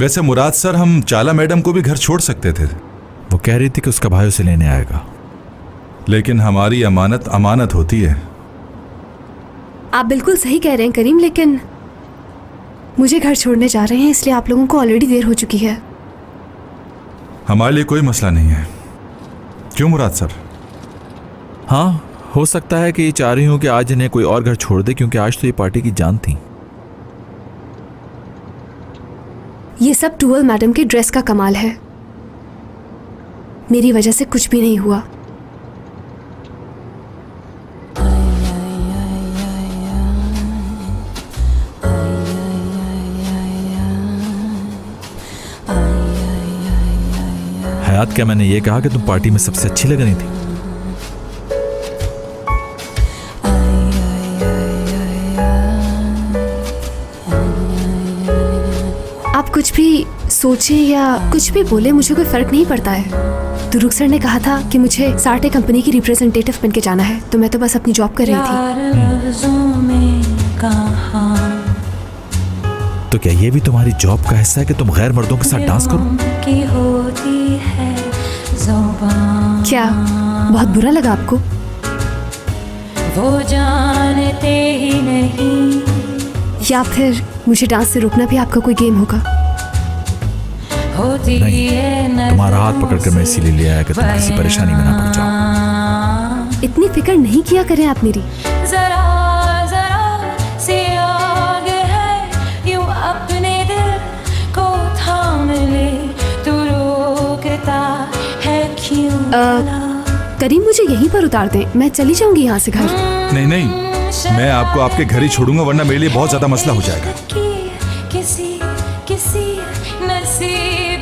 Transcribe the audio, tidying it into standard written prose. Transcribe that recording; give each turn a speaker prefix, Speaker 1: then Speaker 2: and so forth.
Speaker 1: वैसे मुराद सर, हम चाला मैडम को भी घर छोड़ सकते थे।
Speaker 2: वो कह रही थी कि उसका भाई उसे लेने आएगा।
Speaker 1: लेकिन हमारी अमानत अमानत होती है।
Speaker 3: आप बिल्कुल सही कह रहे हैं करीम, लेकिन मुझे घर छोड़ने जा रहे हैं, इसलिए आप लोगों को ऑलरेडी देर हो चुकी है।
Speaker 1: हमारे लिए कोई मसला नहीं है, क्यों मुराद सर?
Speaker 2: हाँ, हो सकता है कि चाह रही हूँ कि आज इन्हें कोई और घर छोड़ दे, क्योंकि आज तो ये पार्टी की जान थी।
Speaker 3: ये सब टूवल मैडम के ड्रेस का कमाल है। मेरी वजह से कुछ भी नहीं हुआ।
Speaker 2: हयात, क्या मैंने ये कहा कि तुम पार्टी में सबसे अच्छी लग रही थी?
Speaker 3: आप कुछ भी सोचे या कुछ भी बोले, मुझे कोई फर्क नहीं पड़ता है। दुरुक सर ने कहा था कि मुझे सार्टे कंपनी की रिप्रेजेंटेटिव बन के जाना है, तो मैं तो बस अपनी जॉब कर रही थी।
Speaker 2: तो क्या ये भी तुम्हारी जॉब का हिस्सा है कि तुम गैर मर्दों के साथ डांस करो?
Speaker 3: क्या बहुत बुरा लगा आपको?
Speaker 4: वो जानते ही नहीं,
Speaker 3: या फिर मुझे डांस से रोकना भी आपका कोई गेम होगा?
Speaker 2: नहीं, तुम्हारा हाथ पकड़कर मैं इसीलिए ले आया कि तुम किसी परेशानी में ना पड़ जाओ।
Speaker 3: इतनी फिक्र नहीं किया करें आप मेरी।
Speaker 4: जरा जरा से आगे है, यूं अपने दिल को थाम ले, तू रोकता है क्यों?
Speaker 3: करीम, मुझे यहीं पर उतार दें, मैं चली जाऊंगी यहाँ से घर।
Speaker 1: नहीं नहीं, मैं आपको आपके घर ही छोड़ूंगा, वरना मेरे लिए बहुत ज्यादा मसला हो जाएगा।
Speaker 4: किसी किसी नसीब